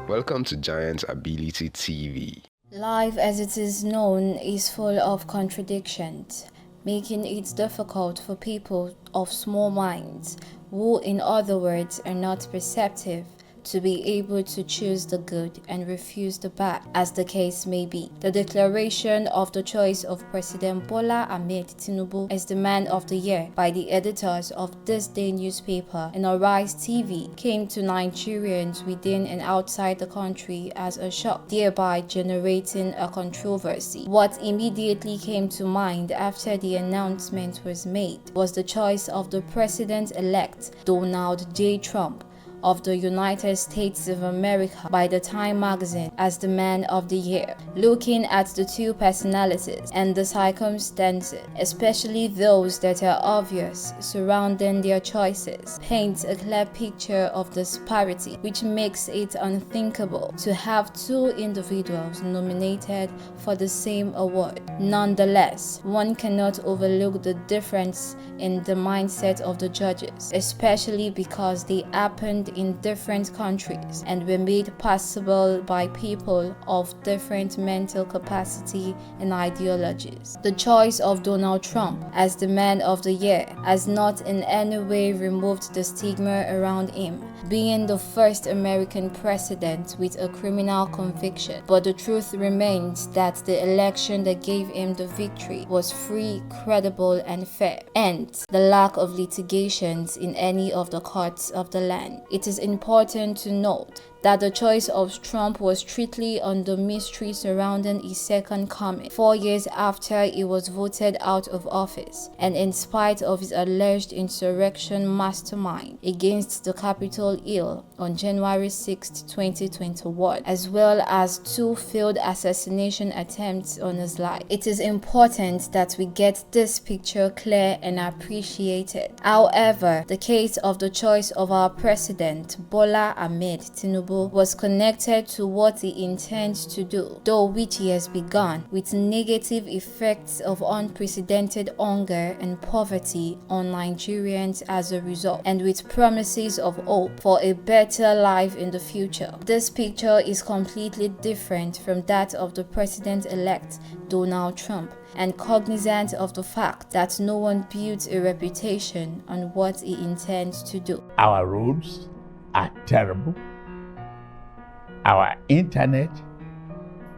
Welcome to Giant Ability TV. Life as it is known is full of contradictions, making it difficult for people of small minds, who in other words are not perceptive, to be able to choose the good and refuse the bad, as the case may be. The declaration of the choice of President Bola Ahmed Tinubu as the Man of the Year by the editors of This Day newspaper and Arise TV came to Nigerians within and outside the country as a shock, thereby generating a controversy. What immediately came to mind after the announcement was made was the choice of the President-elect Donald J. Trump of the United States of America by the Time magazine as the Man of the Year. Looking at the two personalities and the circumstances, especially those that are obvious surrounding their choices, paints a clear picture of disparity, which makes it unthinkable to have two individuals nominated for the same award. Nonetheless, one cannot overlook the difference in the mindset of the judges, especially because they happened in different countries and were made possible by people of different mental capacity and ideologies. The choice of Donald Trump as the Man of the Year has not in any way removed the stigma around him, being the first American president with a criminal conviction. But the truth remains that the election that gave him the victory was free, credible, and fair, and the lack of litigations in any of the courts of the land. It is important to note that the choice of Trump was strictly on the mystery surrounding his second coming, 4 years after he was voted out of office, and in spite of his alleged insurrection mastermind against the Capitol Hill on January 6, 2021, as well as two failed assassination attempts on his life. It is important that we get this picture clear and appreciated. However, the case of the choice of our President Bola Ahmed Tinubu was connected to what he intends to do, though which he has begun, with negative effects of unprecedented hunger and poverty on Nigerians as a result, and with promises of hope for a better life in the future. This picture is completely different from that of the President-elect Donald Trump, and cognizant of the fact that no one builds a reputation on what he intends to do. Our roads are terrible. Our internet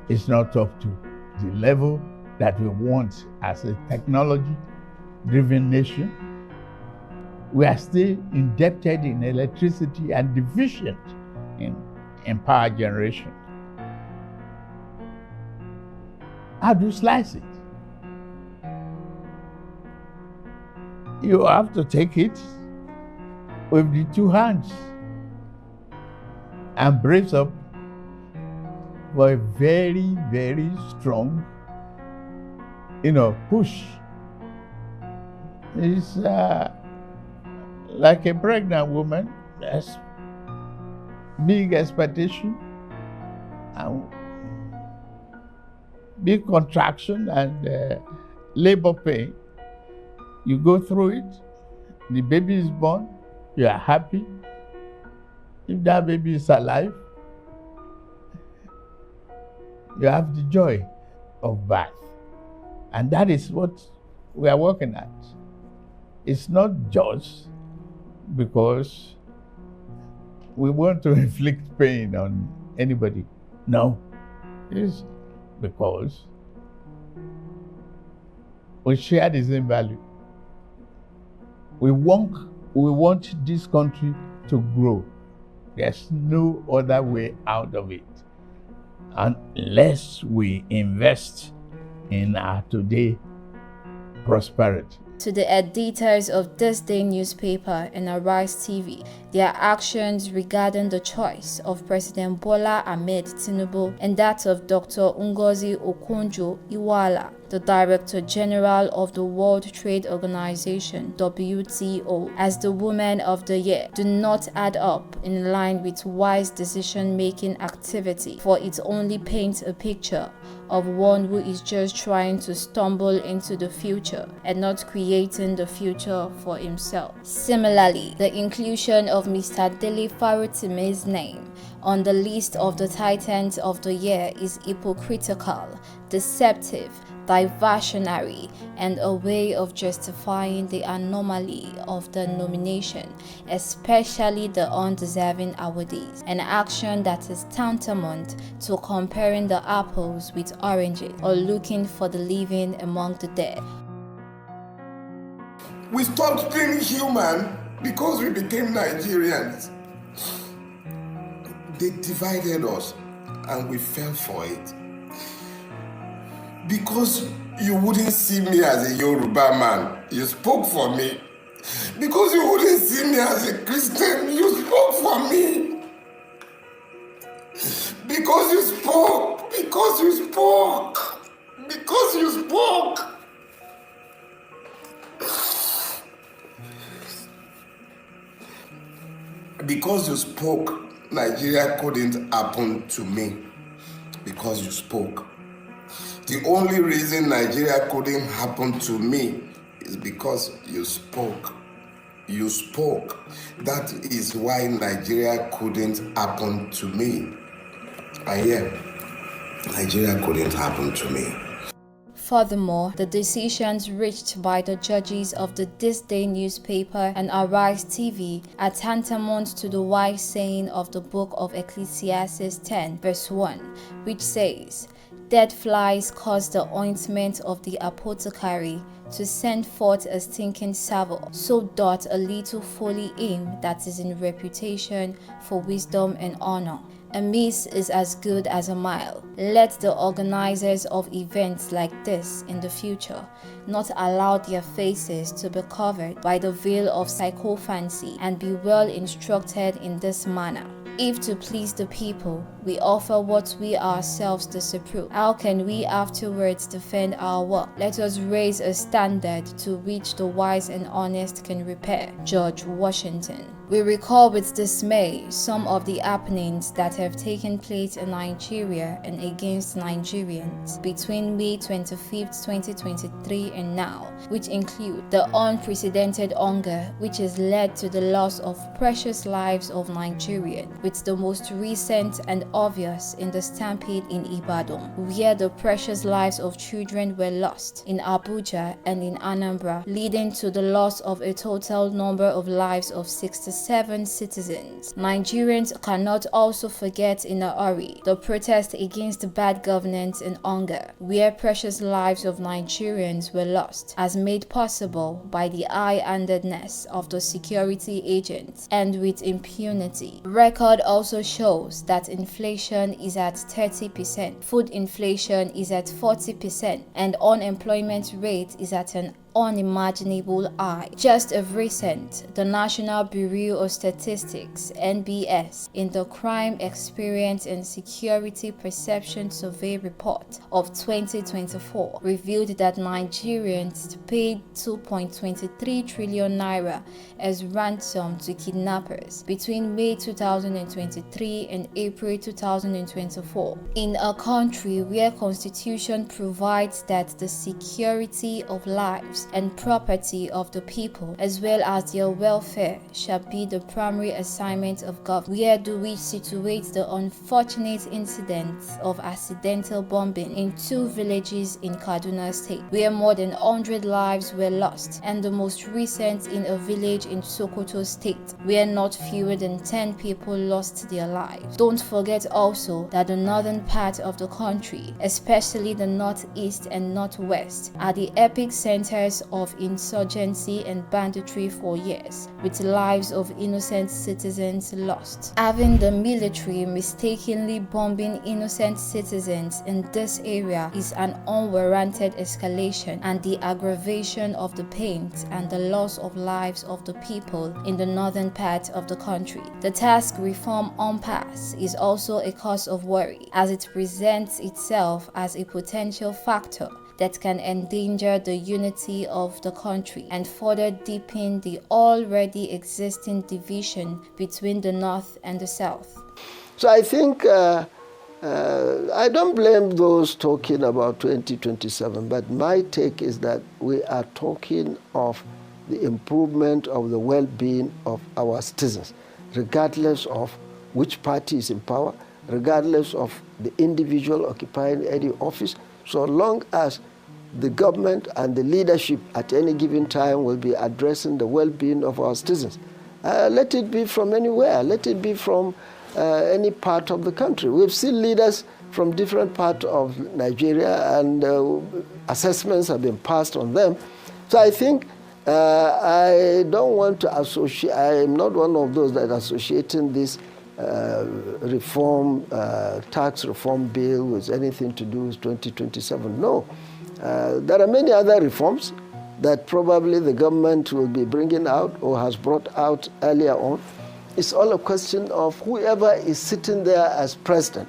is not up to the level that we want as a technology-driven nation. We are still indebted in electricity and deficient in power generation. How do you slice it? You have to take it with the two hands and brace up for a very, very strong, push. It's like a pregnant woman. There's big expectation and big contraction and labor pain. You go through it, the baby is born, you are happy. If that baby is alive, you have the joy of birth. And that is what we are working at. It's not just because we want to inflict pain on anybody. No, it's because we share the same value. We want this country to grow. There's no other way out of it unless we invest in our today prosperity. To the editors of This Day newspaper and Arise TV, their actions regarding the choice of President Bola Ahmed Tinubu and that of Dr. Ngozi Okonjo-Iweala the Director General of the World Trade Organization (WTO) as the Woman of the Year do not add up in line with wise decision-making activity, for it only paints a picture of one who is just trying to stumble into the future and not creating the future for himself. Similarly, the inclusion of Mr. Dele Farotimi's name on the list of the Titans of the Year is hypocritical, deceptive, diversionary, and a way of justifying the anomaly of the nomination, especially the undeserving awardees, an action that is tantamount to comparing the apples with oranges or looking for the living among the dead. We stopped being human because we became Nigerians. They divided us and we fell for it. Because you wouldn't see me as a Yoruba man, you spoke for me. Because you wouldn't see me as a Christian, you spoke for me. Because you spoke, because you spoke, because you spoke. Because you spoke, Nigeria couldn't happen to me. Because you spoke. The only reason Nigeria couldn't happen to me is because you spoke. You spoke. That is why Nigeria couldn't happen to me. And yeah, Nigeria couldn't happen to me. Furthermore, the decisions reached by the judges of the This Day newspaper and Arise TV are tantamount to the wise saying of the book of Ecclesiastes 10 verse 1, which says, "Dead flies cause the ointment of the apothecary to send forth a stinking savour, so doth a little folly him that is in reputation for wisdom and honour." A miss is as good as a mile. Let the organizers of events like this in the future not allow their faces to be covered by the veil of psychophancy and be well instructed in this manner. If to please the people, we offer what we ourselves disapprove, how can we afterwards defend our work? Let us raise a standard to which the wise and honest can repair. George Washington. We recall with dismay some of the happenings that have taken place in Nigeria and against Nigerians between May 25th, 2023 and now, which include the unprecedented hunger which has led to the loss of precious lives of Nigerians, with the most recent and obvious in the stampede in Ibadan, where the precious lives of children were lost, in Abuja and in Anambra, leading to the loss of a total number of lives of 67 citizens. Nigerians cannot also forget in a hurry the protest against bad governance and hunger, where precious lives of Nigerians were lost, as made possible by the high-handedness of the security agents and with impunity. Record also shows that inflation is at 30%, food inflation is at 40%, and unemployment rate is at an unimaginable high. Just of recent, the National Bureau of Statistics (NBS) in the Crime Experience and Security Perception Survey report of 2024 revealed that Nigerians paid 2.23 trillion naira as ransom to kidnappers between May 2023 and April 2024. In a country where Constitution provides that the security of lives and property of the people, as well as their welfare, shall be the primary assignment of government, where do we situate the unfortunate incident of accidental bombing in 2 villages in Kaduna State, where more than 100 lives were lost, and the most recent in a village in Sokoto State, where not fewer than 10 people lost their lives? Don't forget also that the northern part of the country, especially the northeast and northwest, are the epic centers of insurgency and banditry for years, with lives of innocent citizens lost. Having the military mistakenly bombing innocent citizens in this area is an unwarranted escalation and the aggravation of the pains and the loss of lives of the people in the northern part of the country. The task reform impasse is also a cause of worry, as it presents itself as a potential factor that can endanger the unity of the country and further deepen the already existing division between the North and the South. So I think I don't blame those talking about 2027, but my take is that we are talking of the improvement of the well-being of our citizens, regardless of which party is in power, regardless of the individual occupying any office, so long as the government and the leadership at any given time will be addressing the well-being of our citizens. Let it be from anywhere, let it be from any part of the country. We've seen leaders from different parts of Nigeria, and assessments have been passed on them. So I think I don't want to associate, I am not one of those that are associating this tax reform bill with anything to do with 2027. No. There are many other reforms that probably the government will be bringing out or has brought out earlier on. It's all a question of whoever is sitting there as president.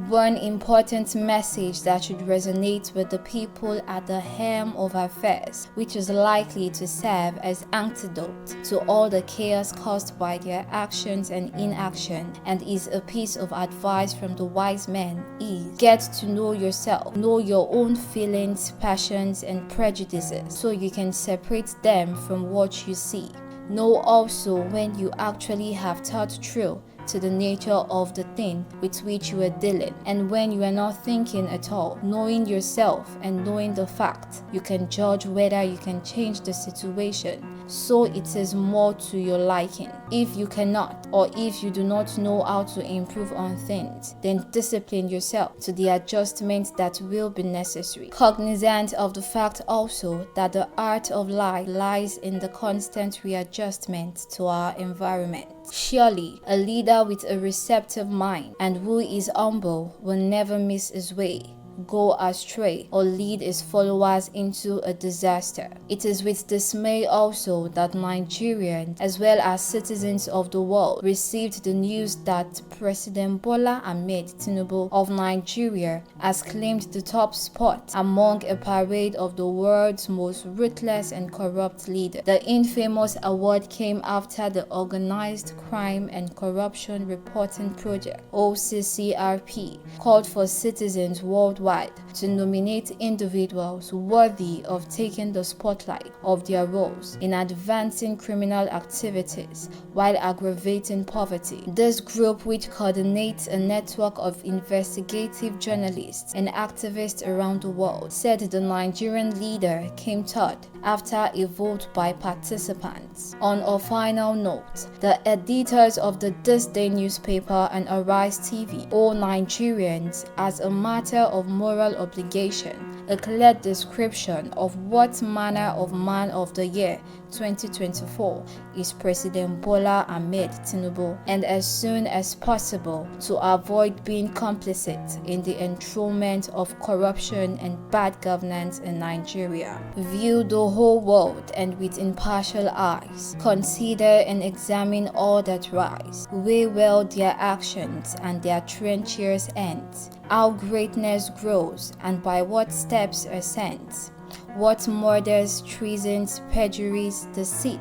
One important message that should resonate with the people at the helm of affairs, which is likely to serve as antidote to all the chaos caused by their actions and inaction, and is a piece of advice from the wise men, is get to know yourself, know your own feelings, passions, and prejudices, so you can separate them from what you see. Know also when you actually have thought through to the nature of the thing with which you are dealing, and when you are not thinking at all. Knowing yourself and knowing the fact, you can judge whether you can change the situation so it is more to your liking. If you cannot, or if you do not know how to improve on things, then discipline yourself to the adjustments that will be necessary. Cognizant of the fact also that the art of life lies in the constant readjustment to our environment. Surely, a leader with a receptive mind and who is humble will never miss his way, go astray, or lead his followers into a disaster. It is with dismay also that Nigerians, as well as citizens of the world, received the news that President Bola Ahmed Tinubu of Nigeria has claimed the top spot among a parade of the world's most ruthless and corrupt leaders. The infamous award came after the Organized Crime and Corruption Reporting Project, OCCRP, called for citizens worldwide to nominate individuals worthy of taking the spotlight of their roles in advancing criminal activities while aggravating poverty. This group, which coordinates a network of investigative journalists and activists around the world, said the Nigerian leader came third after a vote by participants. On a final note, the editors of the This Day newspaper and Arise TV owe Nigerians, as a matter of moral obligation, a clear description of what manner of man of the year 2024 is President Bola Ahmed Tinubu, and as soon as possible to avoid being complicit in the enthronement of corruption and bad governance in Nigeria. View the whole world and with impartial eyes. Consider and examine all that rise. Weigh well their actions and their treacherous ends. How greatness grows and by what steps are sent. What murders, treasons, perjuries, deceit,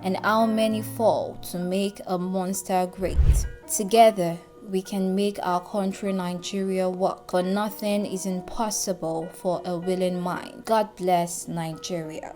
and how many fall to make a monster great. Together, we can make our country Nigeria work, for nothing is impossible for a willing mind. God bless Nigeria.